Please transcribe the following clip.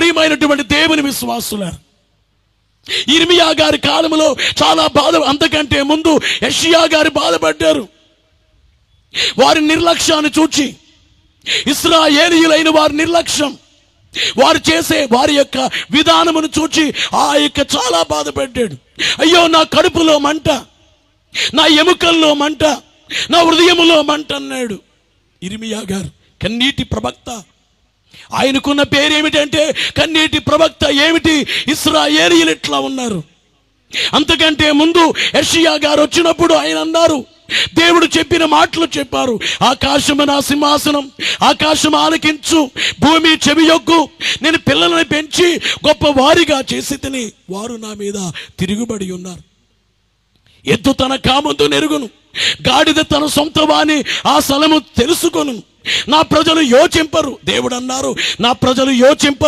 ప్రియమైనటువంటి దేవుని విశ్వాసులారా, ఇర్మియా గారి కాలంలో చాలా బాధ, అంతకంటే ముందు యెషయా గారు బాధపడ్డారు. వారి నిర్లక్ష్యాన్ని చూచి, ఇశ్రాయేలీయులైన వారి నిర్లక్ష్యం, వారు చేసే వారి యొక్క విధానమును చూచి ఆ యొక్క చాలా బాధపడ్డాడు. అయ్యో, నా కడుపులో మంట, నా ఎముకల్లో మంట, నా హృదయములో మంట అన్నాడు ఇర్మియా గారు. కన్నీటి ప్రవక్త. ఆయనకున్న పేరేమిటంటే కన్నీటి ప్రవక్త. ఏమిటి? ఇశ్రాయేలీయులు ఇట్లా ఉన్నారు. అంతకంటే ముందు యెషయా గారు వచ్చినప్పుడు ఆయన అన్నారు, దేవుడు చెప్పిన మాటలు చెప్పారు. ఆకాశము నా సింహాసనం, ఆకాశం ఆలకించు, భూమి చెవియొగ్గు, నేను పిల్లలను పెంచి గొప్ప వారిగా చేసి తిని వారు నా మీద తిరుగుబడి ఉన్నారు. ఎద్దు తన కామంతో నెరుగును, గాడిద తన సొంత వాని ఆ స్థలము తెలుసుకొను. నా ప్రజలు యోచింపరు. దేవుడు అన్నారు, నా ప్రజలు యోచింపరు.